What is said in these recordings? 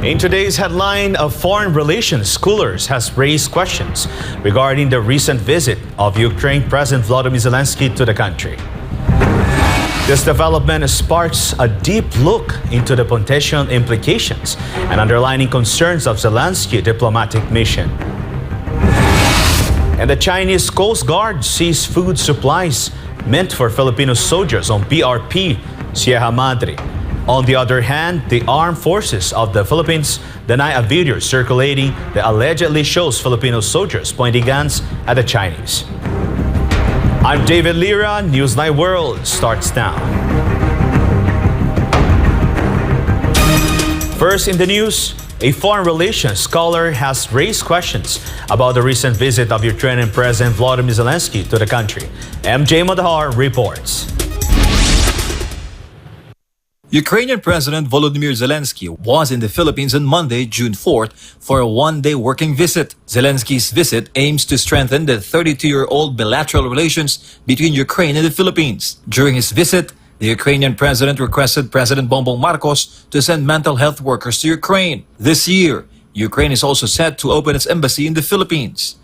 In today's headline, a foreign relations scholars has raised questions regarding the recent visit of Ukraine President Volodymyr Zelensky to the country. This development sparks a deep look into the potential implications and underlining concerns of Zelenskyy's diplomatic mission. And the Chinese Coast Guard seized food supplies meant for Filipino soldiers on BRP Sierra Madre. On the other hand, the armed forces of the Philippines deny a video circulating that allegedly shows Filipino soldiers pointing guns at the Chinese. I'm Deivid Lira. Newsline World starts now. First in the news, a foreign relations scholar has raised questions about the recent visit of Ukrainian President Volodymyr Zelensky to the country. MJ Madahar reports. Ukrainian President Volodymyr Zelensky was in the Philippines on Monday, June 4th, for a one-day working visit. Zelenskyy's visit aims to strengthen the 32-year-old bilateral relations between Ukraine and the Philippines. During his visit, the Ukrainian president requested President Bongbong Marcos to send mental health workers to Ukraine. This year, Ukraine is also set to open its embassy in the Philippines.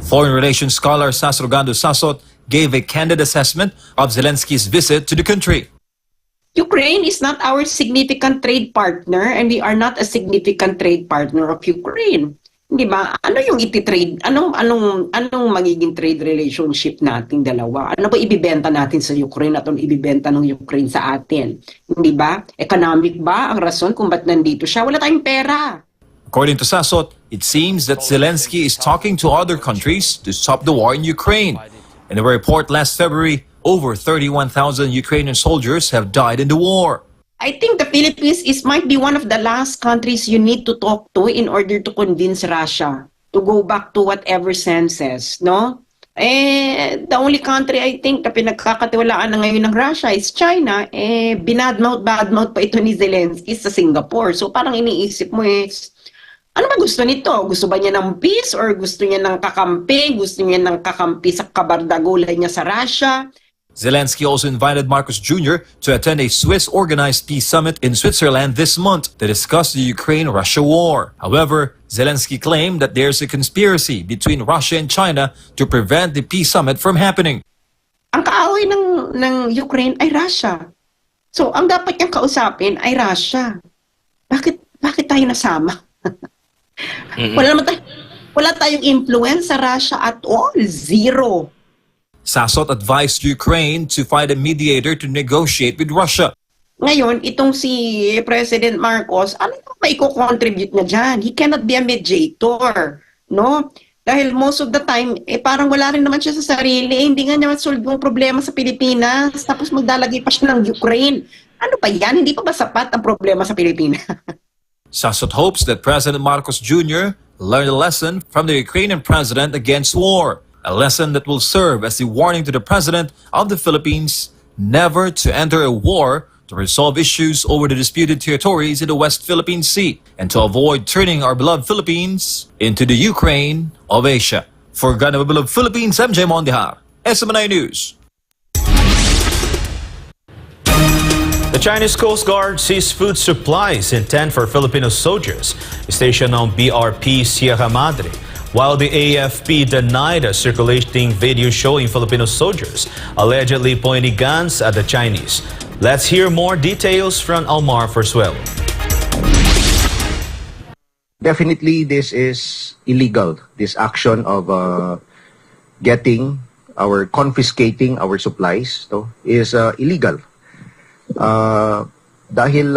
Foreign relations scholar Sasrogando Sasot gave a candid assessment of Zelenskyy's visit to the country. Ukraine is not our significant trade partner and we are not a significant trade partner of Ukraine. Di ba? Ano yung iti-trade? Anong magiging trade relationship nating dalawa? Ano ba ibibenta natin sa Ukraine at ano ibibenta ng Ukraine sa atin? Di ba? Economic ba ang rason kung ba't nandito siya? Wala tayong pera. According to Sasot, it seems that Zelensky is talking to other countries to stop the war in Ukraine. In a report last February, over 31,000 Ukrainian soldiers have died in the war. I think the Philippines might be one of the last countries you need to talk to in order to convince Russia to go back to whatever senses, no? The only country I think na pinagkakatiwalaan na ngayon ng Russia is China. Badmouth pa ito ni Zelensky sa Singapore. So parang iniisip mo ano ba gusto nito? Gusto ba niya ng peace or gusto niya ng kakampi? Gusto niya ng kakampi sa kabardagulay niya sa Russia? Zelensky also invited Marcos Jr. to attend a Swiss-organized peace summit in Switzerland this month to discuss the Ukraine-Russia war. However, Zelensky claimed that there's a conspiracy between Russia and China to prevent the peace summit from happening. Ang kaaway ng Ukraine ay Russia. So, ang dapat niyang kausapin ay Russia. Bakit tayo nasama? Wala tayong influence sa Russia at all. Zero. Sasot advised Ukraine to find a mediator to negotiate with Russia. Ngayon, itong si President Marcos, ano yung may contribute na dyan? He cannot be a mediator, no? Dahil most of the time, parang wala rin naman siya sa sarili. Hindi nga niya solve yung problema sa Pilipinas. Tapos magdalagay pa siya ng Ukraine. Ano pa yan? Hindi pa ba sapat ang problema sa Pilipinas? Sasot hopes that President Marcos Jr. learned a lesson from the Ukrainian president against war. A lesson that will serve as a warning to the President of the Philippines never to enter a war to resolve issues over the disputed territories in the West Philippine Sea and to avoid turning our beloved Philippines into the Ukraine of Asia. For God of beloved Philippines, MJ Mondihar, SMNI News. The Chinese Coast Guard seized food supplies intended for Filipino soldiers stationed on BRP Sierra Madre, while the AFP denied a circulating video showing Filipino soldiers allegedly pointing guns at the Chinese. Let's hear more details from Almar Forsuelo. Definitely, this is illegal. This action of confiscating our supplies is illegal. Dahil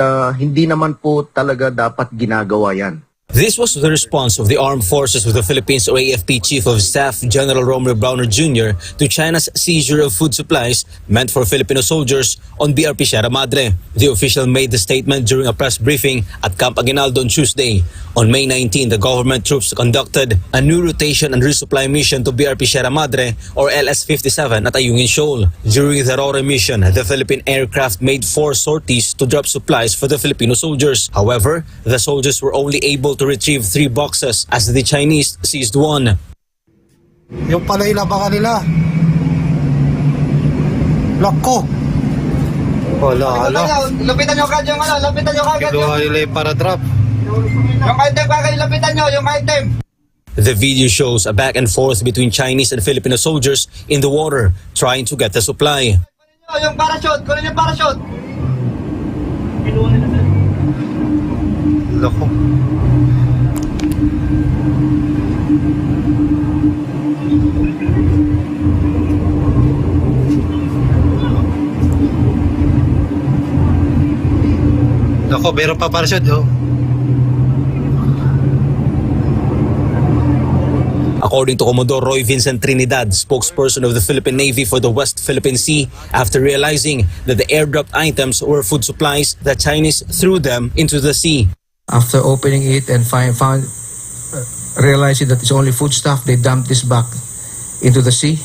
hindi naman po talaga dapat ginagawa yan. This was the response of the Armed Forces of the Philippines or AFP Chief of Staff General Romeo Browner Jr. to China's seizure of food supplies meant for Filipino soldiers on BRP Sierra Madre. The official made the statement during a press briefing at Camp Aguinaldo on Tuesday. On May 19, the government troops conducted a new rotation and resupply mission to BRP Sierra Madre or LS-57 at Ayungin Shoal. During the RORE mission, the Philippine aircraft made 4 sorties to drop supplies for the Filipino soldiers. However, the soldiers were only able to retrieve 3 boxes as the Chinese seized 1. Yung pala ilabangan nila. Lako. Wala. Lapitan nyo kagad yung lapitan nyo kagad. Kinuha nila yung para drop. Yung item, kakailapitan nyo, yung item. The video shows a back and forth between Chinese and Filipino soldiers in the water trying to get the supply. Yung parachute, kunin yung parachute. Loko. Loko, meron pa parachute, oh. According to Commodore Roy Vincent Trinidad, spokesperson of the Philippine Navy for the West Philippine Sea, after realizing that the airdropped items were food supplies, the Chinese threw them into the sea. After opening it and realizing that it's only food stuff, they dumped this back into the sea.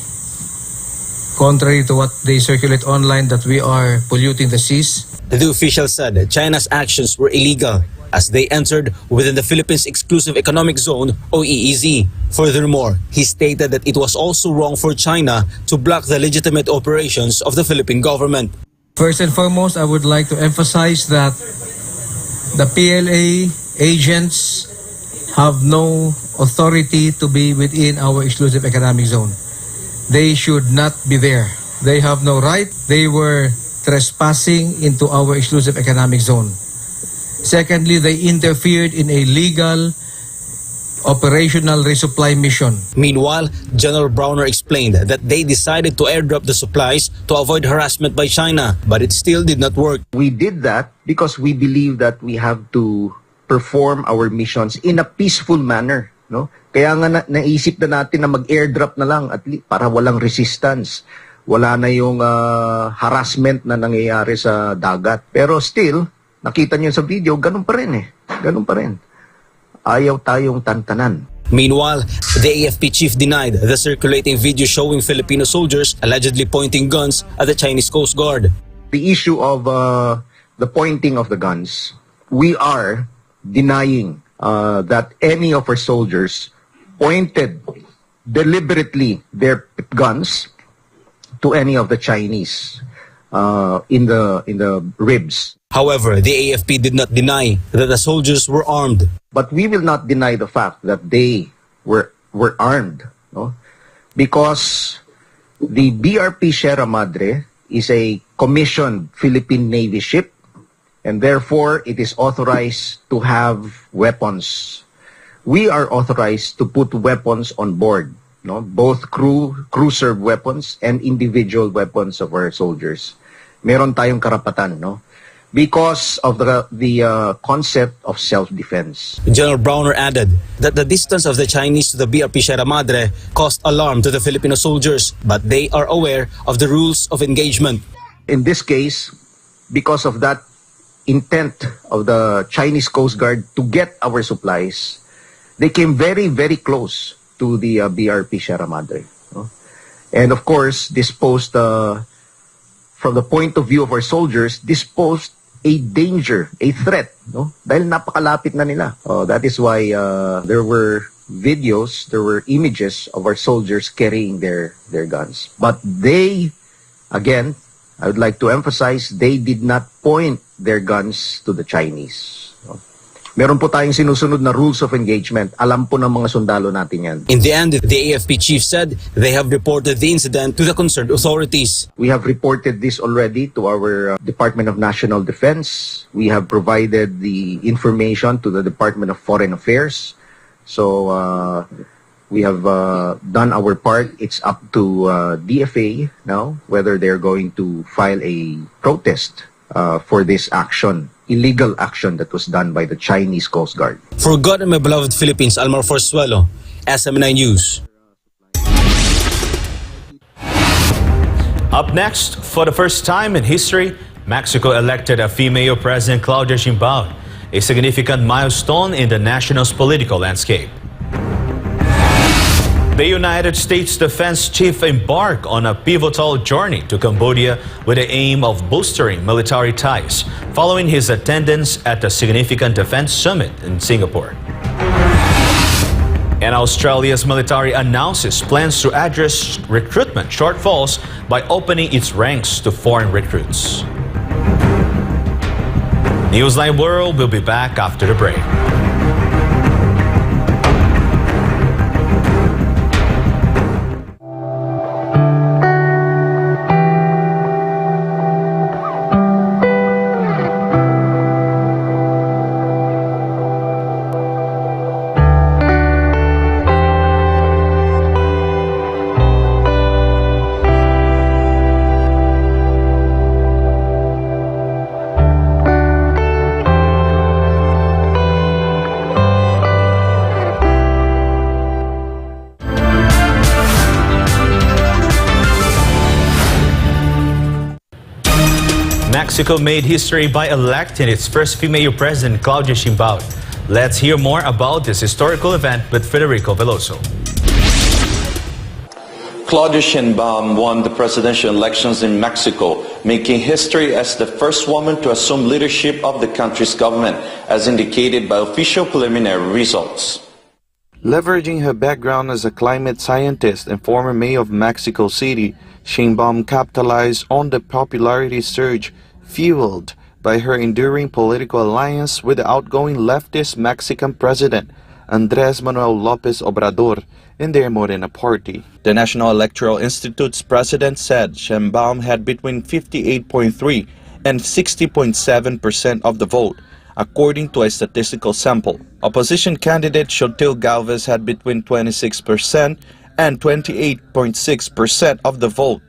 Contrary to what they circulate online that we are polluting the seas. The official said China's actions were illegal as they entered within the Philippines Exclusive Economic Zone or EEZ. Furthermore, he stated that it was also wrong for China to block the legitimate operations of the Philippine government. First and foremost, I would like to emphasize that the PLA agents have no authority to be within our exclusive economic zone. They should not be there. They have no right. They were trespassing into our exclusive economic zone. Secondly, they interfered in a legal operational resupply mission. Meanwhile, General Browner explained that they decided to airdrop the supplies to avoid harassment by China, but it still did not work. We did that because we believe that we have to perform our missions in a peaceful manner, no? Kaya nga naisip na natin na mag-airdrop na lang at least para walang resistance. Wala na yung harassment na nangyayari sa dagat. Pero still, nakita niyo sa video, ganun pa rin eh. Ganun pa rin. Ayaw tayong tantanan. Meanwhile, the AFP chief denied the circulating video showing Filipino soldiers allegedly pointing guns at the Chinese Coast Guard. The issue of the pointing of the guns, we are denying that any of our soldiers pointed deliberately their guns to any of the Chinese in the ribs. However, the AFP did not deny that the soldiers were armed. But we will not deny the fact that they were armed, no? Because the BRP Sierra Madre is a commissioned Philippine Navy ship, and therefore it is authorized to have weapons. We are authorized to put weapons on board, no? Both crew-served weapons and individual weapons of our soldiers. Meron tayong karapatan, no? Because of the concept of self-defense. General Browner added that the distance of the Chinese to the BRP Sierra Madre caused alarm to the Filipino soldiers, but they are aware of the rules of engagement. In this case, because of that intent of the Chinese Coast Guard to get our supplies, they came very, very close to the BRP Sierra Madre. No? And of course, this posed, from the point of view of our soldiers, this posed a danger, a threat, no? Dahil napakalapit na nila. That is why there were videos, there were images of our soldiers carrying their guns. But they, again, I would like to emphasize, they did not point their guns to the Chinese. No? Meron po tayong sinusunod na rules of engagement. Alam po ng mga sundalo natin yan. In the end, the AFP chief said they have reported the incident to the concerned authorities. We have reported this already to our Department of National Defense. We have provided the information to the Department of Foreign Affairs. So we have done our part. It's up to DFA now whether they're going to file a protest for this action. Illegal action that was done by the Chinese Coast Guard. For God and my beloved Philippines, Almar Forzuelo, SM9 News. Up next, for the first time in history, Mexico elected a female president, Claudia Sheinbaum, a significant milestone in the nation's political landscape. The United States Defense Chief embarked on a pivotal journey to Cambodia with the aim of bolstering military ties following his attendance at the significant defense summit in Singapore. And Australia's military announces plans to address recruitment shortfalls by opening its ranks to foreign recruits. Newsline World will be back after the break. Mexico made history by electing its first female president, Claudia Sheinbaum. Let's hear more about this historical event with Federico Veloso. Claudia Sheinbaum won the presidential elections in Mexico, making history as the first woman to assume leadership of the country's government, as indicated by official preliminary results. Leveraging her background as a climate scientist and former mayor of Mexico City, Sheinbaum capitalized on the popularity surge fueled by her enduring political alliance with the outgoing leftist Mexican president, Andrés Manuel López Obrador, in their Morena party. The National Electoral Institute's president said Sheinbaum had between 58.3% and 60.7% of the vote, according to a statistical sample. Opposition candidate Xochitl Gálvez had between 26% and 28.6% of the vote,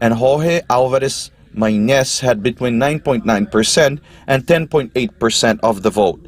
and Jorge Álvarez Maínez had between 9.9% and 10.8% of the vote.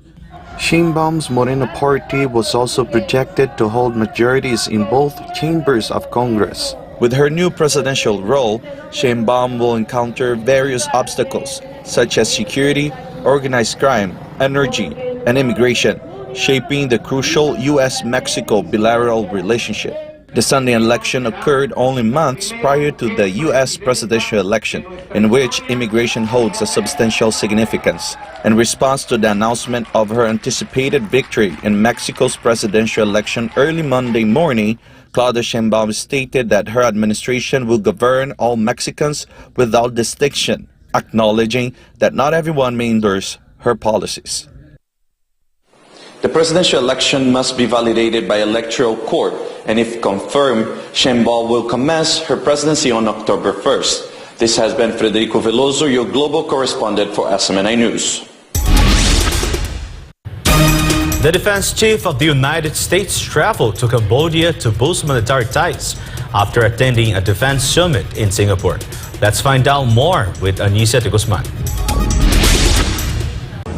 Sheinbaum's Morena party was also projected to hold majorities in both chambers of Congress. With her new presidential role, Sheinbaum will encounter various obstacles such as security, organized crime, energy, and immigration, shaping the crucial U.S.-Mexico bilateral relationship. The Sunday election occurred only months prior to the U.S. presidential election, in which immigration holds a substantial significance. In response to the announcement of her anticipated victory in Mexico's presidential election early Monday morning, Claudia Sheinbaum stated that her administration will govern all Mexicans without distinction, acknowledging that not everyone may endorse her policies. The presidential election must be validated by electoral court, and if confirmed, Sheinbaum will commence her presidency on October 1st. This has been Federico Veloso, your global correspondent for SMNI News. The defense chief of the United States traveled to Cambodia to boost military ties after attending a defense summit in Singapore. Let's find out more with Anissa de Guzman.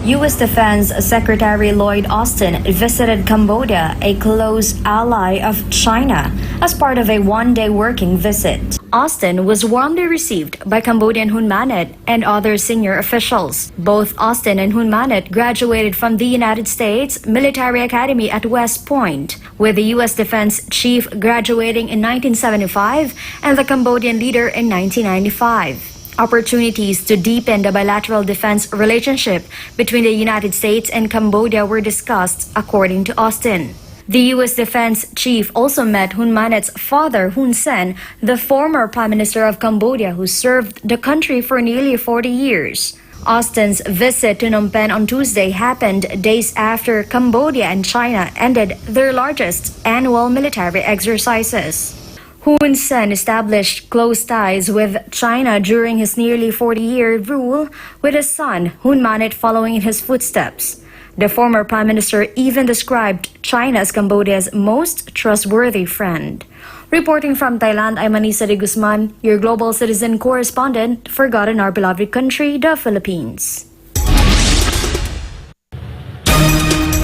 U.S. Defense Secretary Lloyd Austin visited Cambodia, a close ally of China, as part of a one-day working visit. Austin was warmly received by Cambodian Hun Manet and other senior officials. Both Austin and Hun Manet graduated from the United States Military Academy at West Point, with the U.S. Defense Chief graduating in 1975 and the Cambodian leader in 1995. Opportunities to deepen the bilateral defense relationship between the United States and Cambodia were discussed, according to Austin. The U.S. Defense Chief also met Hun Manet's father, Hun Sen, the former Prime Minister of Cambodia who served the country for nearly 40 years. Austin's visit to Phnom Penh on Tuesday happened days after Cambodia and China ended their largest annual military exercises. Hun Sen established close ties with China during his nearly 40-year rule, with his son, Hun Manet, following in his footsteps. The former prime minister even described China as Cambodia's most trustworthy friend. Reporting from Thailand, I'm Anissa de Guzman, your global citizen correspondent for God and our beloved country, the Philippines.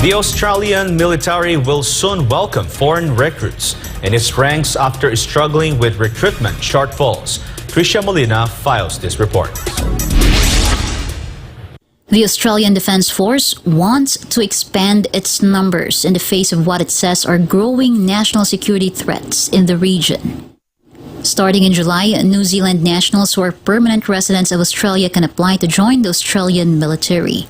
The Australian military will soon welcome foreign recruits in its ranks after struggling with recruitment shortfalls. Tricia Molina files this report. The Australian Defence Force wants to expand its numbers in the face of what it says are growing national security threats in the region. Starting in July, New Zealand nationals who are permanent residents of Australia can apply to join the Australian military.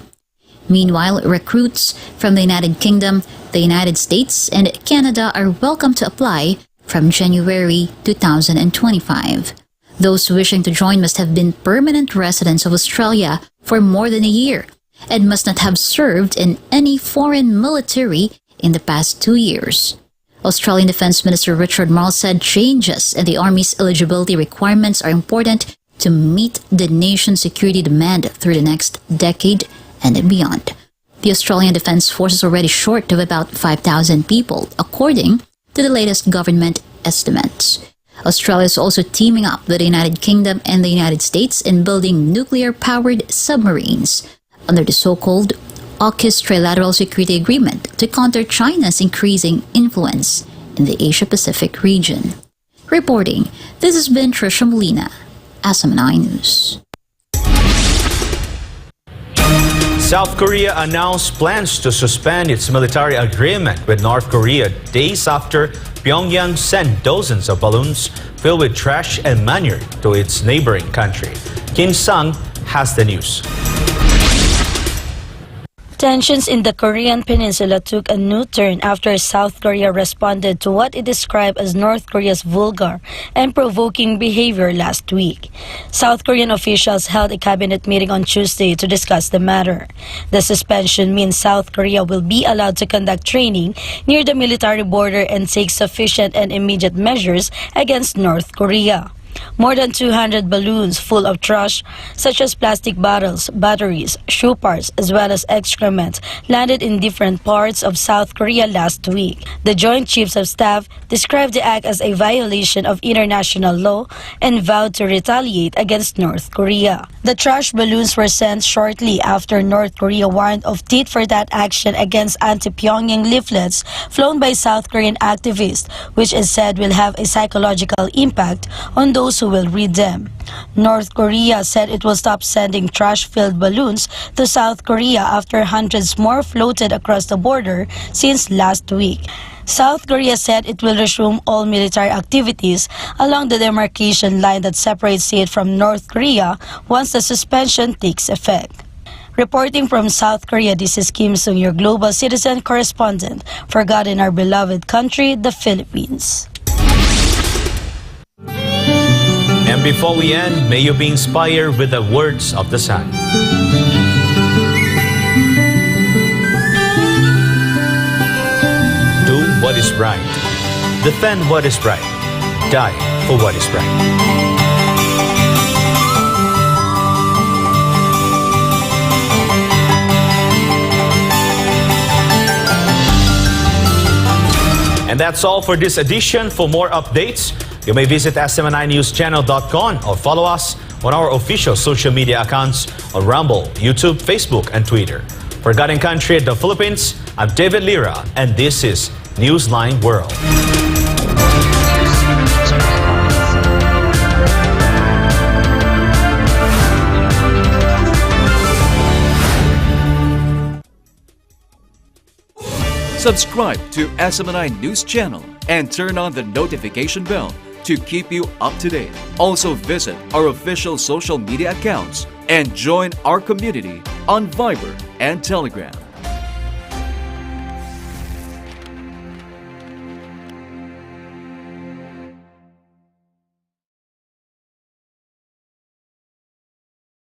Meanwhile, recruits from the United Kingdom, the United States, and Canada are welcome to apply from January 2025. Those wishing to join must have been permanent residents of Australia for more than a year and must not have served in any foreign military in the past 2 years. Australian Defence Minister Richard Marles said changes in the Army's eligibility requirements are important to meet the nation's security demand through the next decade and beyond. The Australian Defence Force is already short of about 5,000 people, according to the latest government estimates. Australia is also teaming up with the United Kingdom and the United States in building nuclear-powered submarines under the so-called AUKUS Trilateral Security Agreement to counter China's increasing influence in the Asia-Pacific region. Reporting, this has been Tricia Molina, SMNI News. South Korea announced plans to suspend its military agreement with North Korea days after Pyongyang sent dozens of balloons filled with trash and manure to its neighboring country. Kim Sang has the news. Tensions in the Korean peninsula took a new turn after South Korea responded to what it described as North Korea's vulgar and provoking behavior last week. South Korean officials held a cabinet meeting on Tuesday to discuss the matter. The suspension means South Korea will be allowed to conduct training near the military border and take sufficient and immediate measures against North Korea. More than 200 balloons full of trash, such as plastic bottles, batteries, shoe parts, as well as excrement, landed in different parts of South Korea last week. The Joint Chiefs of Staff described the act as a violation of international law and vowed to retaliate against North Korea. The trash balloons were sent shortly after North Korea warned of tit-for-tat action against anti-Pyongyang leaflets flown by South Korean activists, which is said will have a psychological impact on those who will read them. North Korea said it will stop sending trash-filled balloons to South Korea after hundreds more floated across the border since last week. South Korea said it will resume all military activities along the demarcation line that separates it from North Korea once the suspension takes effect. Reporting from South Korea, this is Kim Sung, your global citizen correspondent for God in our beloved country, the Philippines. And before we end, may you be inspired with the words of the Sun. Do what is right. Defend what is right. Die for what is right. And that's all for this edition. For more updates, you may visit smninewschannel.com or follow us on our official social media accounts on Rumble, YouTube, Facebook, and Twitter. For God and Country at the Philippines, I'm Deivid Lira, and this is Newsline World. Subscribe to SMNI News Channel and turn on the notification bell to keep you up to date. Also visit our official social media accounts and join our community on Viber and Telegram.